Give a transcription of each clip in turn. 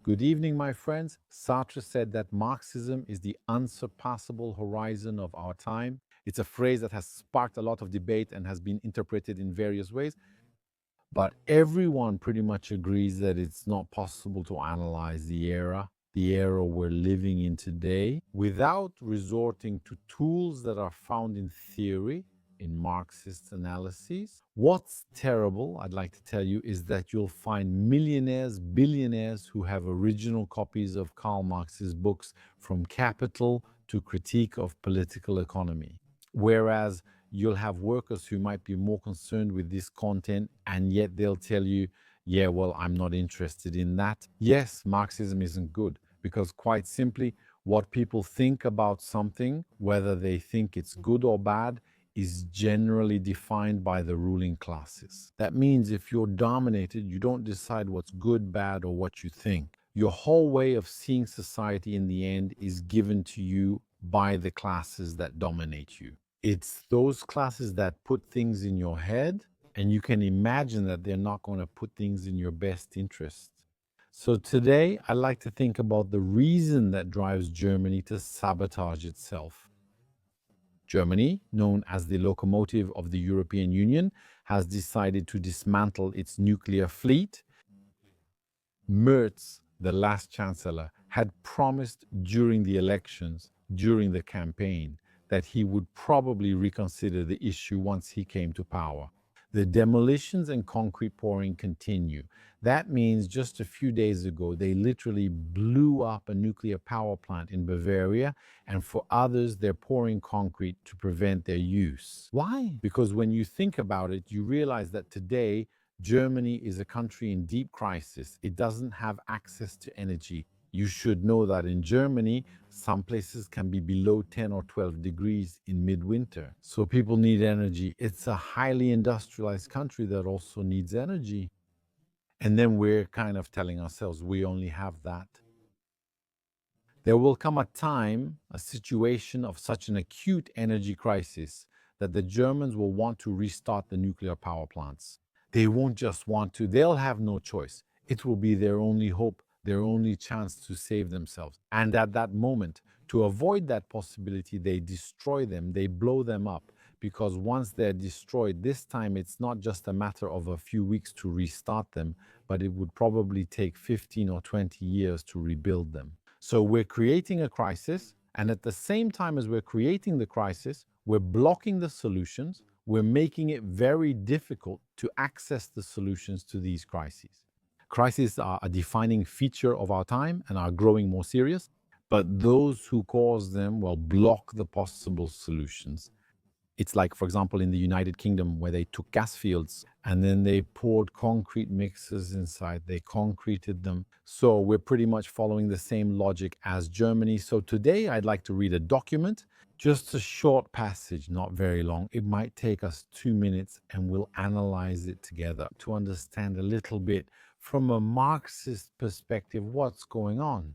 Good evening, my friends. Sartre said that Marxism is the unsurpassable horizon of our time. It's a phrase that has sparked a lot of debate and has been interpreted in various ways, but everyone pretty much agrees that it's not possible to analyze the era we're living in today, without resorting to tools that are found in theory, in Marxist analyses. What's terrible, I'd like to tell you, is that you'll find millionaires, billionaires who have original copies of Karl Marx's books, from Capital to Critique of Political Economy. Whereas you'll have workers who might be more concerned with this content, and yet they'll tell you, yeah, well, I'm not interested in that. Yes, Marxism isn't good, because quite simply, what people think about something, whether they think it's good or bad, is generally defined by the ruling classes. That means if you're dominated, you don't decide what's good, bad, or what you think. Your whole way of seeing society in the end is given to you by the classes that dominate you. It's those classes that put things in your head, and you can imagine that they're not going to put things in your best interest. So today, I like to think about the reason that drives Germany to sabotage itself. Germany, known as the locomotive of the European Union, has decided to dismantle its nuclear fleet. Merz, the last chancellor, had promised during the elections, during the campaign, that he would probably reconsider the issue once he came to power. The demolitions and concrete pouring continue. That means just a few days ago, they literally blew up a nuclear power plant in Bavaria, and for others, they're pouring concrete to prevent their use. Why? Because when you think about it, you realize that today, Germany is a country in deep crisis. It doesn't have access to energy. You should know that in Germany, some places can be below 10 or 12 degrees in midwinter. So people need energy. It's a highly industrialized country that also needs energy. And then we're kind of telling ourselves we only have that. There will come a time, a situation of such an acute energy crisis, that the Germans will want to restart the nuclear power plants. They won't just want to, they'll have no choice. It will be their only hope, their only chance to save themselves. And at that moment, to avoid that possibility, they destroy them, they blow them up. Because once they're destroyed, this time it's not just a matter of a few weeks to restart them, but it would probably take 15 or 20 years to rebuild them. So we're creating a crisis, and at the same time as we're creating the crisis, we're blocking the solutions. We're making it very difficult to access the solutions to these crises. Crises are a defining feature of our time and are growing more serious, but those who cause them will block the possible solutions. It's like, for example, in the United Kingdom, where they took gas fields and then they poured concrete mixers inside. They concreted them. So we're pretty much following the same logic as Germany. So today I'd like to read a document, just a short passage, not very long. It might take us 2 minutes, and we'll analyze it together to understand a little bit from a Marxist perspective what's going on,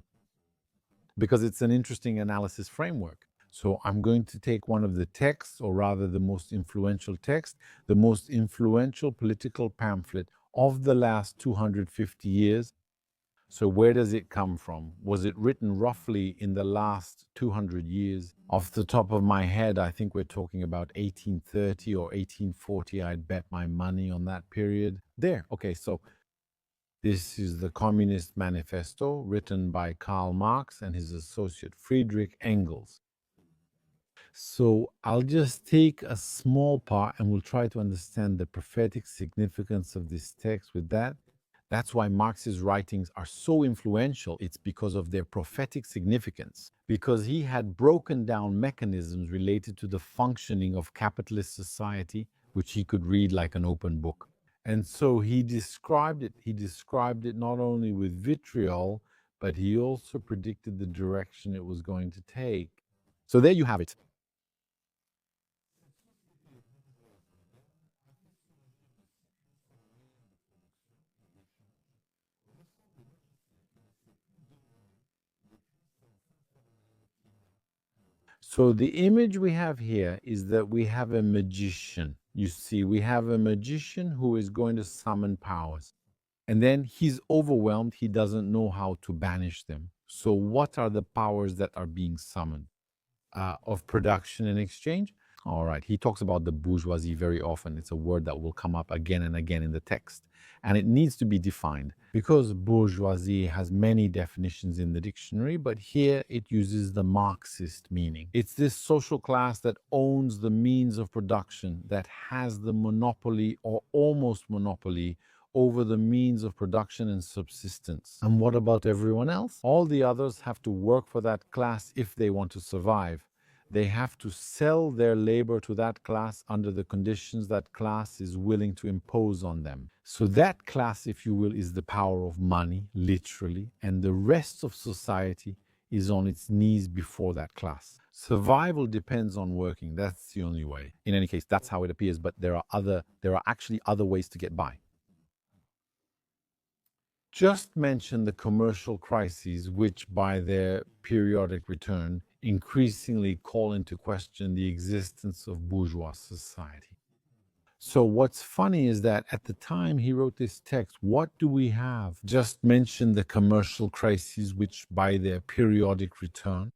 because it's an interesting analysis framework. So I'm going to take one of the texts, or rather the most influential text, the most influential political pamphlet of the last 250 years. So where does it come from? Was it written roughly in the last 200 years? Off the top of my head, I think we're talking about 1830 or 1840. I'd bet my money on that period. There, okay, so this is the Communist Manifesto, written by Karl Marx and his associate Friedrich Engels. So I'll just take a small part and we'll try to understand the prophetic significance of this text with that. That's why Marx's writings are so influential. It's because of their prophetic significance, because he had broken down mechanisms related to the functioning of capitalist society, which he could read like an open book. And so he described it. He described it not only with vitriol, but he also predicted the direction it was going to take. So there you have it. So the image we have here is that we have a magician. You see, we have a magician who is going to summon powers. And then he's overwhelmed. He doesn't know how to banish them. So, what are the powers that are being summoned? Of production and exchange? All right. He talks about the bourgeoisie very often. It's a word that will come up again and again in the text. And it needs to be defined because bourgeoisie has many definitions in the dictionary, but here it uses the Marxist meaning. It's this social class that owns the means of production, that has the monopoly or almost monopoly over the means of production and subsistence. And what about everyone else? All the others have to work for that class if they want to survive. They have to sell their labor to that class under the conditions that class is willing to impose on them. So that class, if you will, is the power of money, literally, and the rest of society is on its knees before that class. Survival depends on working. That's the only way. In any case, that's how it appears, but there are actually other ways to get by. Just mention the commercial crises, which by their periodic return increasingly call into question the existence of bourgeois society. So what's funny is that at the time he wrote this text, what do we have? Just mention the commercial crises, which by their periodic return.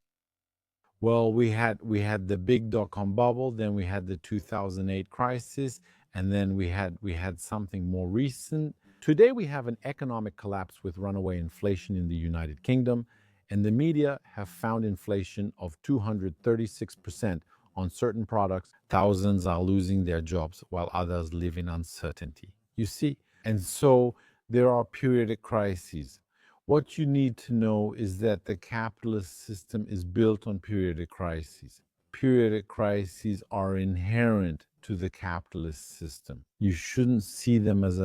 Well, we had the big dot-com bubble, then we had the 2008 crisis, and then we had something more recent. Today we have an economic collapse with runaway inflation in the United Kingdom, and the media have found inflation of 236% on certain products. Thousands are losing their jobs while others live in uncertainty. You see? And so there are periodic crises. What you need to know is that the capitalist system is built on periodic crises. Periodic crises are inherent to the capitalist system. You shouldn't see them as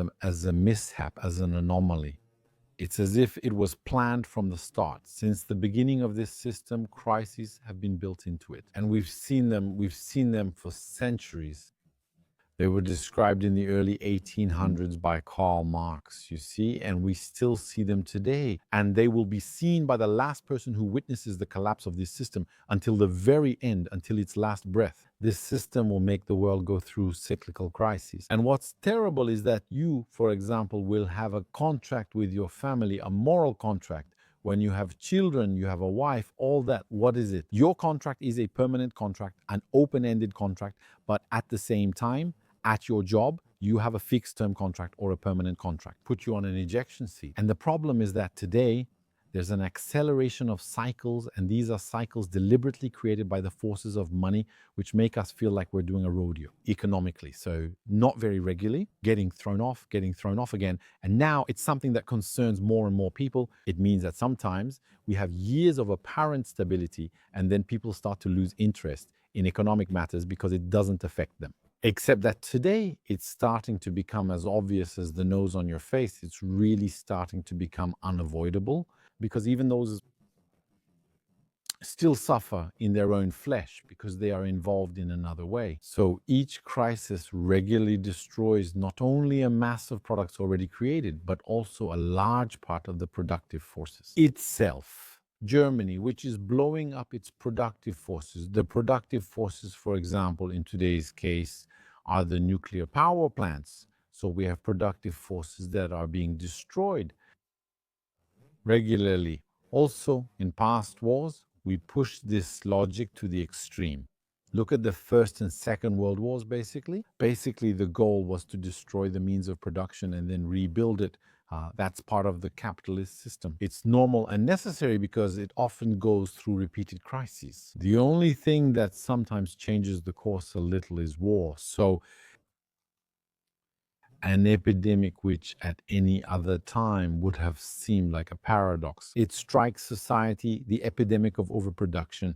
a mishap, as an anomaly. It's as if it was planned from the start. Since the beginning of this system, crises have been built into it. And we've seen them for centuries. They were described in the early 1800s by Karl Marx, you see, and we still see them today. And they will be seen by the last person who witnesses the collapse of this system until the very end, until its last breath. This system will make the world go through cyclical crises. And what's terrible is that you, for example, will have a contract with your family, a moral contract. When you have children, you have a wife, all that, what is it? Your contract is a permanent contract, an open-ended contract, but at the same time, at your job, you have a fixed term contract or a permanent contract, put you on an ejection seat. And the problem is that today, there's an acceleration of cycles, and these are cycles deliberately created by the forces of money, which make us feel like we're doing a rodeo economically. So not very regularly, getting thrown off again. And now it's something that concerns more and more people. It means that sometimes we have years of apparent stability, and then people start to lose interest in economic matters because it doesn't affect them. Except that today it's starting to become as obvious as the nose on your face. It's really starting to become unavoidable because even those still suffer in their own flesh because they are involved in another way. So each crisis regularly destroys not only a mass of products already created, but also a large part of the productive forces itself. Germany, which is blowing up its productive forces. The productive forces, for example, in today's case, are the nuclear power plants. So we have productive forces that are being destroyed regularly. Also, in past wars, we pushed this logic to the extreme. Look at the First and Second World Wars, basically. Basically, the goal was to destroy the means of production and then rebuild it. That's part of the capitalist system. It's normal and necessary because it often goes through repeated crises. The only thing that sometimes changes the course a little is war. So an epidemic which at any other time would have seemed like a paradox. It strikes society, the epidemic of overproduction,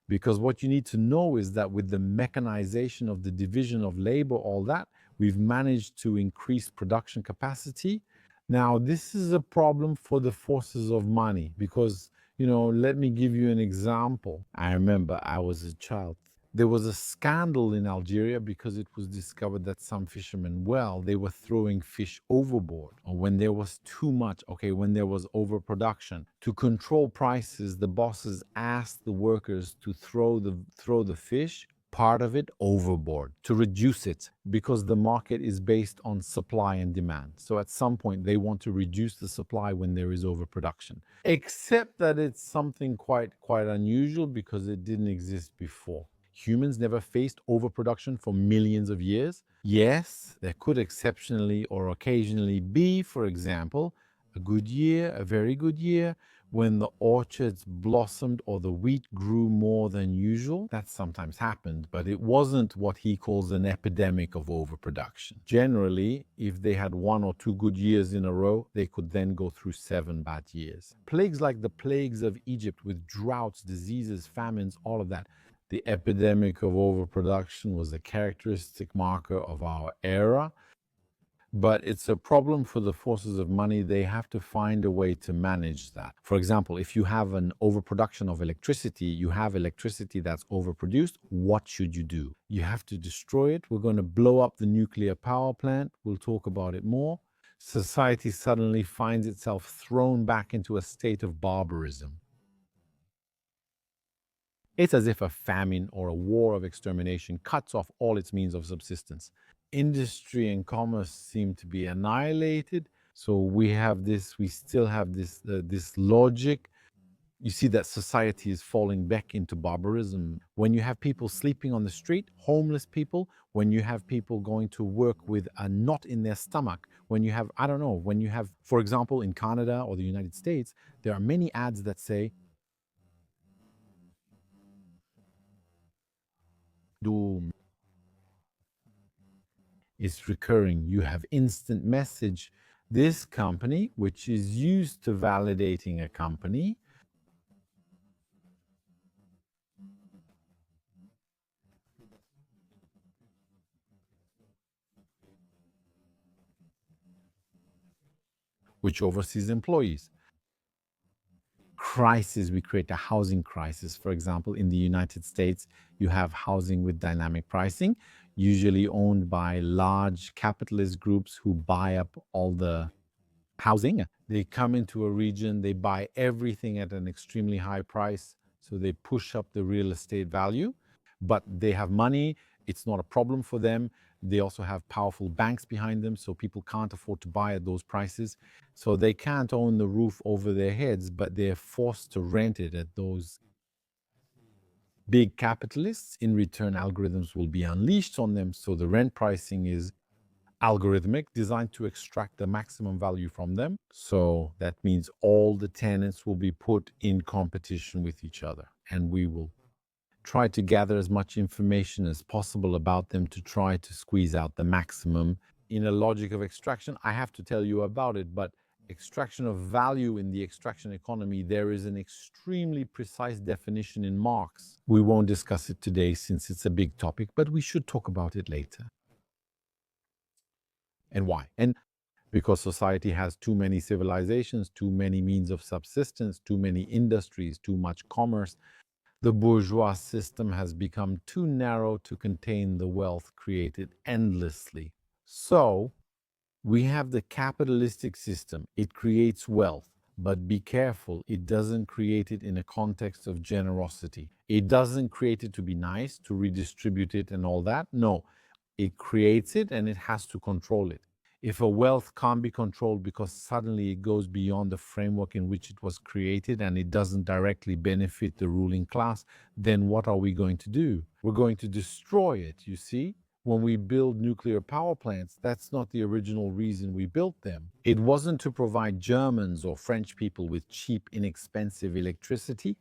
because what you need to know is that with the mechanization of the division of labor, all that, we've managed to increase production capacity. Now, this is a problem for the forces of money because, let me give you an example. I remember I was a child. There was a scandal in Algeria because it was discovered that some fishermen, they were throwing fish overboard, or when there was too much, when there was overproduction. To control prices, the bosses asked the workers to throw the fish part of it overboard, to reduce it, because the market is based on supply and demand. So at some point, they want to reduce the supply when there is overproduction. Except that it's something quite unusual because it didn't exist before. Humans never faced overproduction for millions of years. Yes, there could exceptionally or occasionally be, for example, a good year, a very good year, when the orchards blossomed or the wheat grew more than usual. That sometimes happened, but it wasn't what he calls an epidemic of overproduction. Generally, if they had 1 or 2 good years in a row, they could then go through 7 bad years. Plagues like the plagues of Egypt with droughts, diseases, famines, all of that. The epidemic of overproduction was a characteristic marker of our era. But it's a problem for the forces of money. They have to find a way to manage that. For example, if you have an overproduction of electricity, you have electricity that's overproduced, what should you do? You have to destroy it. We're going to blow up the nuclear power plant. We'll talk about it more. Society suddenly finds itself thrown back into a state of barbarism. It's as if a famine or a war of extermination cuts off all its means of subsistence. Industry and commerce seem to be annihilated. So we still have this logic. You see that society is falling back into barbarism. When you have people sleeping on the street, homeless people, when you have people going to work with a knot in their stomach, when you have, for example, in Canada or the United States, there are many ads that say, doom is recurring. You have instant message. This company, which is used to validating a company, which oversees employees. Crisis, we create a housing crisis. For example, in the United States, you have housing with dynamic pricing, usually owned by large capitalist groups who buy up all the housing. They come into a region, they buy everything at an extremely high price, so they push up the real estate value, but they have money. It's not a problem for them. They also have powerful banks behind them, so people can't afford to buy at those prices. So they can't own the roof over their heads, but they're forced to rent it at those big capitalists. In return, algorithms will be unleashed on them. So the rent pricing is algorithmic, designed to extract the maximum value from them. So that means all the tenants will be put in competition with each other, and we will try to gather as much information as possible about them to try to squeeze out the maximum. In a logic of extraction, I have to tell you about it, but extraction of value in the extraction economy, there is an extremely precise definition in Marx. We won't discuss it today since it's a big topic, but we should talk about it later. And why? And because society has too many civilizations, too many means of subsistence, too many industries, too much commerce. The bourgeois system has become too narrow to contain the wealth created endlessly. So, we have the capitalistic system. It creates wealth, but be careful, it doesn't create it in a context of generosity. It doesn't create it to be nice, to redistribute it and all that. No, it creates it and it has to control it. If a wealth can't be controlled because suddenly it goes beyond the framework in which it was created and it doesn't directly benefit the ruling class, then what are we going to do? We're going to destroy it, you see? When we build nuclear power plants, that's not the original reason we built them. It wasn't to provide Germans or French people with cheap, inexpensive electricity,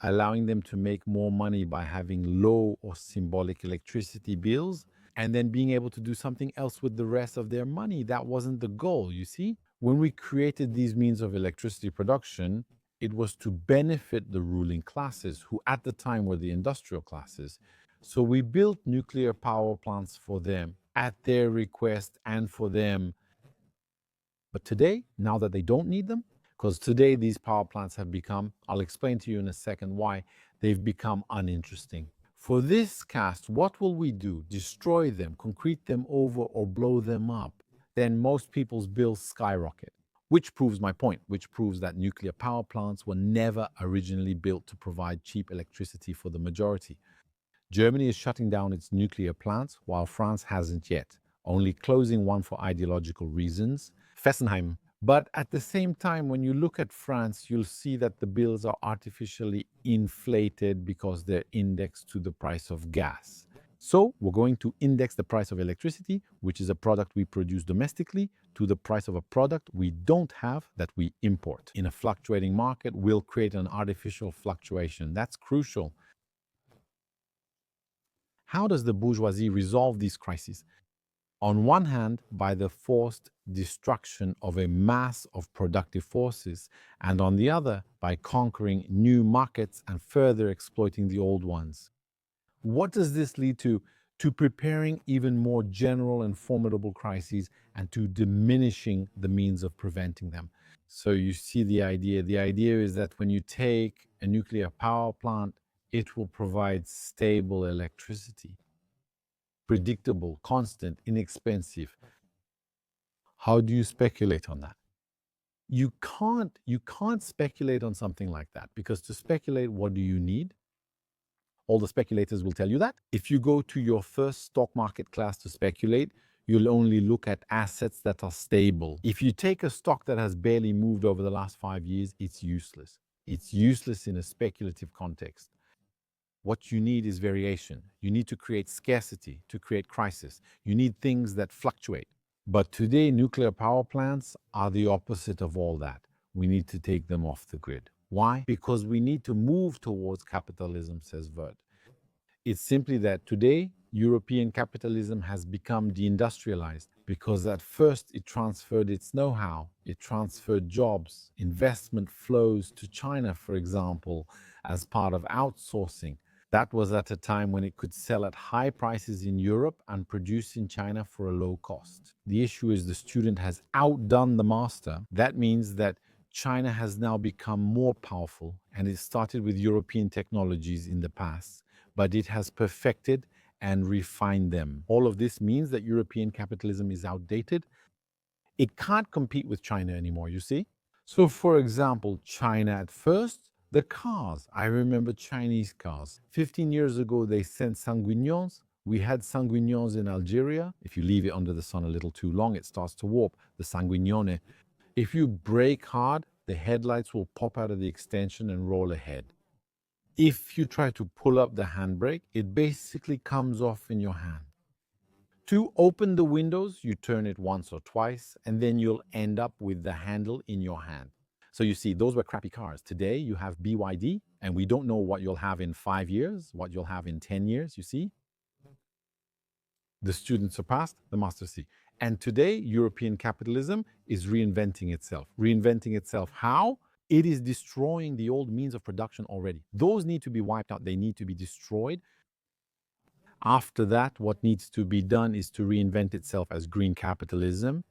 allowing them to make more money by having low or symbolic electricity bills, and then being able to do something else with the rest of their money. That wasn't the goal, you see? When we created these means of electricity production, it was to benefit the ruling classes, who at the time were the industrial classes. So we built nuclear power plants for them, at their request and for them. But today, now that they don't need them, because today these power plants have become, I'll explain to you in a second why, they've become uninteresting. For this cast, what will we do? Destroy them, concrete them over, or blow them up? Then most people's bills skyrocket, which proves my point, which proves that nuclear power plants were never originally built to provide cheap electricity for the majority. Germany is shutting down its nuclear plants while France hasn't yet, only closing one for ideological reasons, Fessenheim. But at the same time, when you look at France, you'll see that the bills are artificially inflated because they're indexed to the price of gas. So we're going to index the price of electricity, which is a product we produce domestically, to the price of a product we don't have that we import. In a fluctuating market, we'll create an artificial fluctuation. That's crucial. How does the bourgeoisie resolve these crises? On one hand, by the forced destruction of a mass of productive forces, and on the other, by conquering new markets and further exploiting the old ones. What does this lead to? To preparing even more general and formidable crises and to diminishing the means of preventing them. So you see the idea. The idea is that when you take a nuclear power plant, it will provide stable electricity, predictable, constant, inexpensive. How do you speculate on that? You can't speculate on something like that, because to speculate, what do you need? All the speculators will tell you that. If you go to your first stock market class to speculate, you'll only look at assets that are stable. If you take a stock that has barely moved over the last 5 years, it's useless. It's useless in a speculative context. What you need is variation. You need to create scarcity to create crisis. You need things that fluctuate. But today, nuclear power plants are the opposite of all that. We need to take them off the grid. Why? Because we need to move towards capitalism, says Vert. It's simply that today, European capitalism has become deindustrialized because at first it transferred its know-how, it transferred jobs, investment flows to China, for example, as part of outsourcing. That was at a time when it could sell at high prices in Europe and produce in China for a low cost. The issue is the student has outdone the master. That means that China has now become more powerful, and it started with European technologies in the past, but it has perfected and refined them. All of this means that European capitalism is outdated. It can't compete with China anymore, you see? So, for example, China at first, the cars. I remember Chinese cars. 15 years ago, they sent sanguignons. We had sanguignons in Algeria. If you leave it under the sun a little too long, it starts to warp, the sanguignone. If you brake hard, the headlights will pop out of the extension and roll ahead. If you try to pull up the handbrake, it basically comes off in your hand. To open the windows, you turn it once or twice, and then you'll end up with the handle in your hand. So you see, those were crappy cars. Today, you have BYD, and we don't know what you'll have in 5 years, what you'll have in 10 years, you see? The students surpassed, the masters see. And today, European capitalism is reinventing itself. Reinventing itself how? It is destroying the old means of production already. Those need to be wiped out. They need to be destroyed. After that, what needs to be done is to reinvent itself as green capitalism.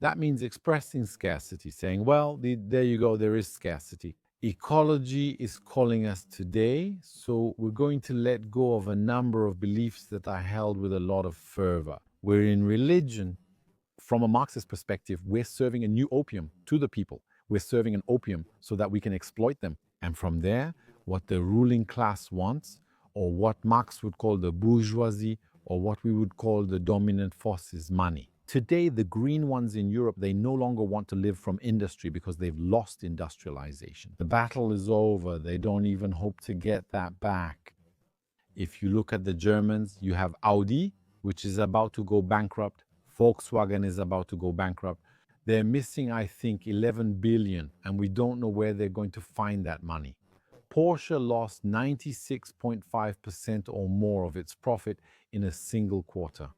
That means expressing scarcity, saying, well, there you go, there is scarcity. Ecology is calling us today, so we're going to let go of a number of beliefs that are held with a lot of fervor. We're in religion. From a Marxist perspective, we're serving a new opium to the people. We're serving an opium so that we can exploit them. And from there, what the ruling class wants, or what Marx would call the bourgeoisie, or what we would call the dominant force, is money. Today, the green ones in Europe, they no longer want to live from industry because they've lost industrialization. The battle is over. They don't even hope to get that back. If you look at the Germans, you have Audi, which is about to go bankrupt. Volkswagen is about to go bankrupt. They're missing, I think, 11 billion, and we don't know where they're going to find that money. Porsche lost 96.5% or more of its profit in a single quarter.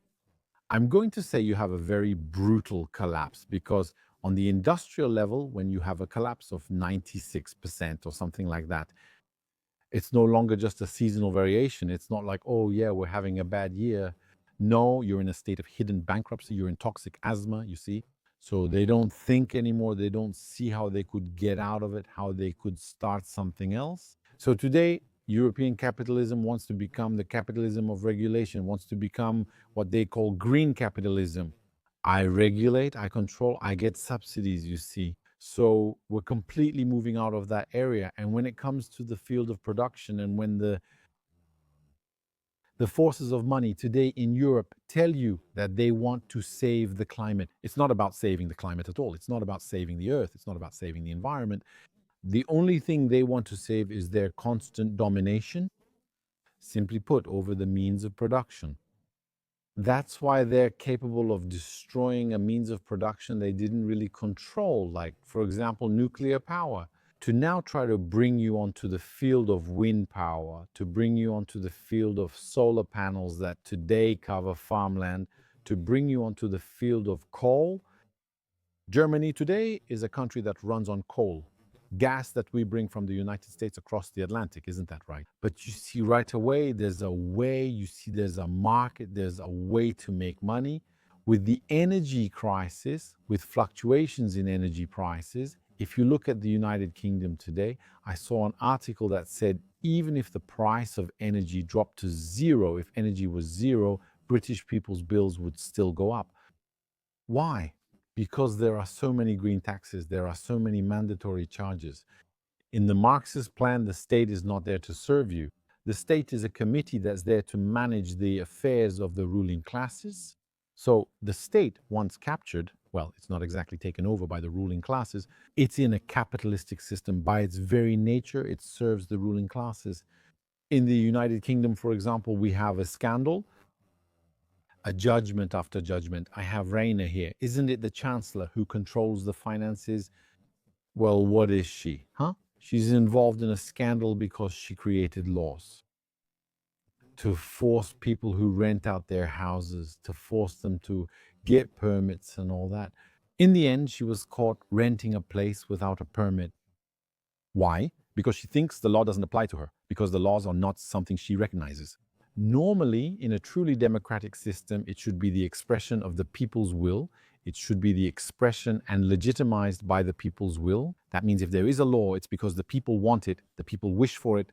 I'm going to say you have a very brutal collapse, because on the industrial level, when you have a collapse of 96% or something like that, it's no longer just a seasonal variation. It's not like, oh yeah, we're having a bad year. No, you're in a state of hidden bankruptcy. You're in toxic asthma, you see. So they don't think anymore. They don't see how they could get out of it, how they could start something else. So today, European capitalism wants to become the capitalism of regulation, wants to become what they call green capitalism. I regulate, I control, I get subsidies, you see. So we're completely moving out of that area. And when it comes to the field of production, and when the The forces of money today in Europe tell you that they want to save the climate. It's not about saving the climate at all. It's not about saving the earth. It's not about saving the environment. The only thing they want to save is their constant domination, simply put, over the means of production. That's why they're capable of destroying a means of production they didn't really control, like, for example, nuclear power, to now try to bring you onto the field of wind power, to bring you onto the field of solar panels that today cover farmland, to bring you onto the field of coal. Germany today is a country that runs on coal, gas that we bring from the United States across the Atlantic, isn't that right? But you see right away, there's a way, you see there's a market, there's a way to make money. With the energy crisis, with fluctuations in energy prices, if you look at the United Kingdom today, I saw an article that said even if the price of energy dropped to zero, if energy was zero, British people's bills would still go up. Why? Because there are so many green taxes, there are so many mandatory charges. In the Marxist plan, the state is not there to serve you. The state is a committee that's there to manage the affairs of the ruling classes. So the state, once captured, well, it's not exactly taken over by the ruling classes. It's in a capitalistic system. By its very nature, it serves the ruling classes. In the United Kingdom, for example, we have a scandal, a judgment after judgment. I have Rainer here. Isn't it the Chancellor who controls the finances? Well, what is she? Huh? She's involved in a scandal because she created laws to force people who rent out their houses, to force them to get permits and all that. In the end, she was caught renting a place without a permit. Why? Because she thinks the law doesn't apply to her, because the laws are not something she recognizes. Normally, in a truly democratic system, it should be the expression of the people's will. It should be the expression and legitimized by the people's will. That means if there is a law, it's because the people want it, the people wish for it.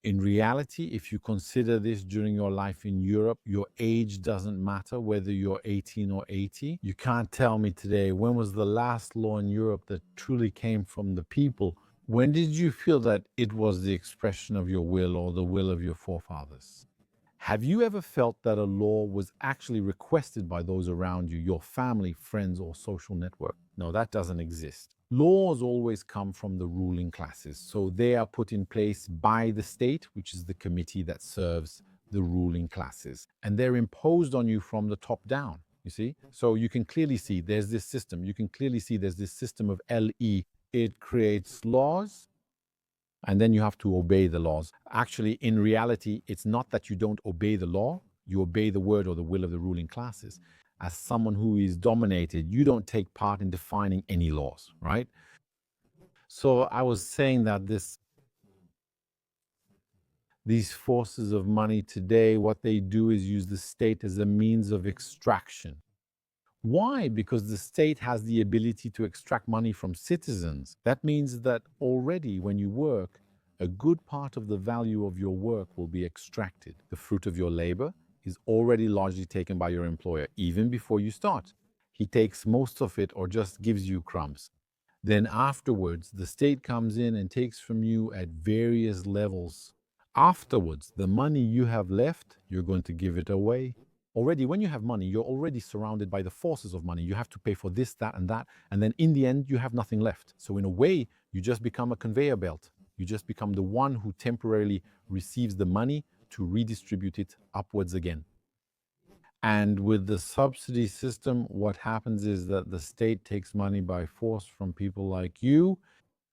In reality, if you consider this during your life in Europe, your age doesn't matter whether you're 18 or 80. You can't tell me today, when was the last law in Europe that truly came from the people? When did you feel that it was the expression of your will or the will of your forefathers? Have you ever felt that a law was actually requested by those around you, your family, friends, or social network? No, that doesn't exist. Laws always come from the ruling classes, so they are put in place by the state, which is the committee that serves the ruling classes, and they're imposed on you from the top down, you see? So you can clearly see there's this system. You can clearly see there's this system of LE. It creates laws, and then you have to obey the laws. Actually, in reality, it's not that you don't obey the law, you obey the word or the will of the ruling classes. As someone who is dominated, you don't take part in defining any laws, right? So I was saying that these forces of money today, what they do is use the state as a means of extraction. Why? Because the state has the ability to extract money from citizens. That means that already when you work, a good part of the value of your work will be extracted. The fruit of your labor is already largely taken by your employer, even before you start. He takes most of it or just gives you crumbs. Then afterwards, the state comes in and takes from you at various levels. Afterwards, the money you have left, you're going to give it away. Already, when you have money, you're already surrounded by the forces of money. You have to pay for this, that, and that. And then in the end, you have nothing left. So in a way, you just become a conveyor belt. You just become the one who temporarily receives the money to redistribute it upwards again. And with the subsidy system, what happens is that the state takes money by force from people like you.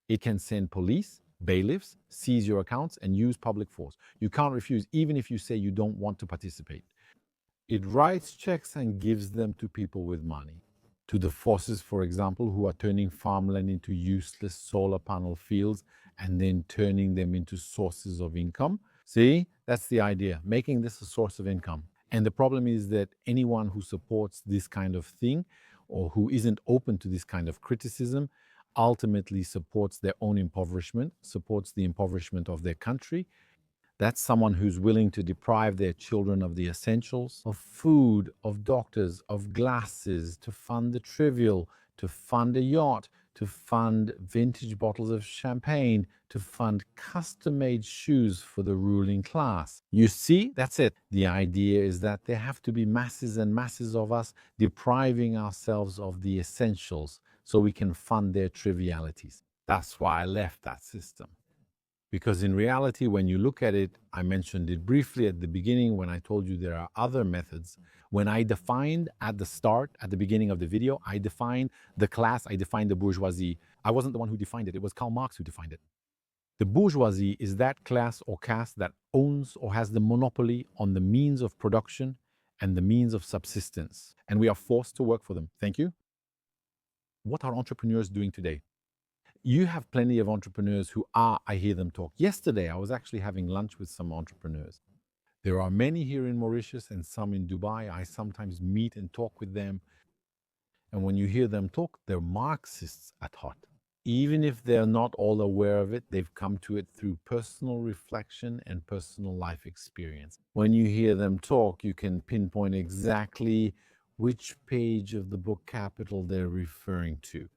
It can send police, bailiffs, seize your accounts, and use public force. You can't refuse, even if you say you don't want to participate. It writes checks and gives them to people with money. To the forces, for example, who are turning farmland into useless solar panel fields and then turning them into sources of income. See, that's the idea, making this a source of income. And the problem is that anyone who supports this kind of thing or who isn't open to this kind of criticism ultimately supports their own impoverishment, supports the impoverishment of their country. That's someone who's willing to deprive their children of the essentials, of food, of doctors, of glasses, to fund the trivial, to fund a yacht, to fund vintage bottles of champagne, to fund custom-made shoes for the ruling class. You see, that's it. The idea is that there have to be masses and masses of us depriving ourselves of the essentials so we can fund their trivialities. That's why I left that system. Because in reality, when you look at it, I mentioned it briefly at the beginning when I told you there are other methods. When I defined at the start, at the beginning of the video, I defined the class, I defined the bourgeoisie. I wasn't the one who defined it, it was Karl Marx who defined it. The bourgeoisie is that class or caste that owns or has the monopoly on the means of production and the means of subsistence. And we are forced to work for them. Thank you. What are entrepreneurs doing today? You have plenty of entrepreneurs who are, I hear them talk. Yesterday, I was actually having lunch with some entrepreneurs. There are many here in Mauritius and some in Dubai. I sometimes meet and talk with them. And when you hear them talk, they're Marxists at heart. Even if they're not all aware of it, they've come to it through personal reflection and personal life experience. When you hear them talk, you can pinpoint exactly which page of the book Capital they're referring to,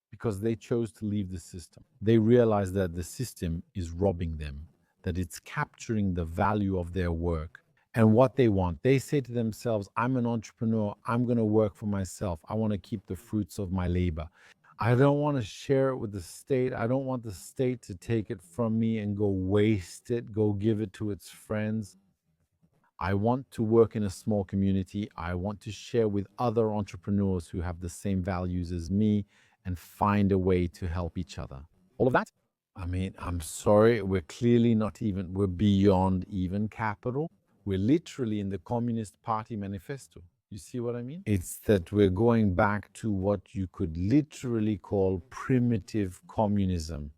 because they chose to leave the system. They realize that the system is robbing them, that it's capturing the value of their work and what they want. They say to themselves, I'm an entrepreneur, I'm going to work for myself. I want to keep the fruits of my labor. I don't want to share it with the state. I don't want the state to take it from me and go waste it, go give it to its friends. I want to work in a small community. I want to share with other entrepreneurs who have the same values as me and find a way to help each other. All of that? I mean, I'm sorry, we're clearly not even, we're beyond even capital. We're literally in the Communist Party manifesto. You see what I mean? It's that we're going back to what you could literally call primitive communism.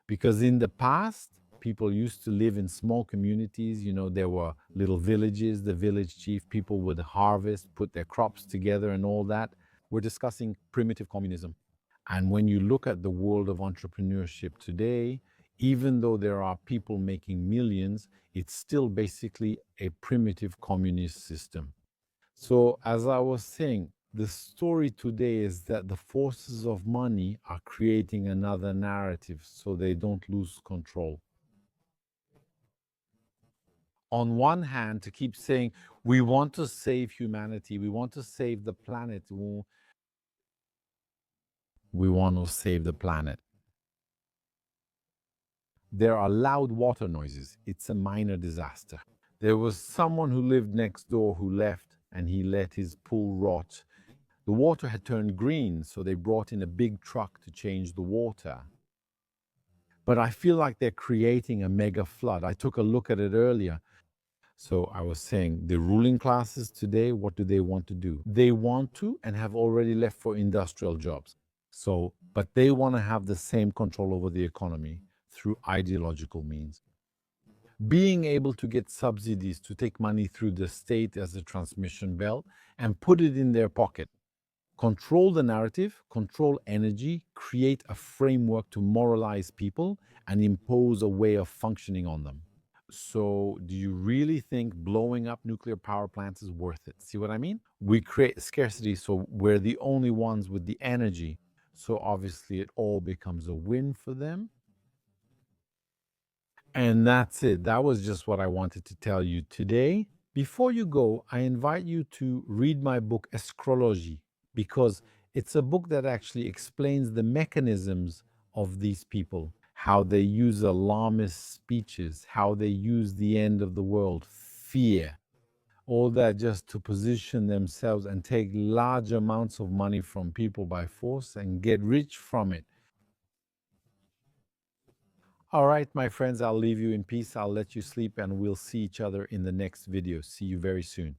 Because in the past, people used to live in small communities. You know, there were little villages, the village chief, people would harvest, put their crops together and all that. We're discussing primitive communism. And when you look at the world of entrepreneurship today, even though there are people making millions, it's still basically a primitive communist system. So, as I was saying, the story today is that the forces of money are creating another narrative so they don't lose control. On one hand, to keep saying, we want to save humanity, we want to save the planet, we want to save the planet. There are loud water noises. It's a minor disaster. There was someone who lived next door who left and he let his pool rot. The water had turned green, so they brought in a big truck to change the water. But I feel like they're creating a mega flood. I took a look at it earlier. So I was saying, the ruling classes today, what do they want to do? They want to and have already left for industrial jobs. So, but they want to have the same control over the economy through ideological means. Being able to get subsidies to take money through the state as a transmission belt and put it in their pocket. Control the narrative, control energy, create a framework to moralize people and impose a way of functioning on them. So, do you really think blowing up nuclear power plants is worth it? See what I mean? We create scarcity, so we're the only ones with the energy. So, obviously, it all becomes a win for them. And that's it. That was just what I wanted to tell you today. Before you go, I invite you to read my book, Astrology, because it's a book that actually explains the mechanisms of these people, how they use alarmist speeches, how they use the end of the world, fear, all that just to position themselves and take large amounts of money from people by force and get rich from it. All right, my friends, I'll leave you in peace. I'll let you sleep and we'll see each other in the next video. See you very soon.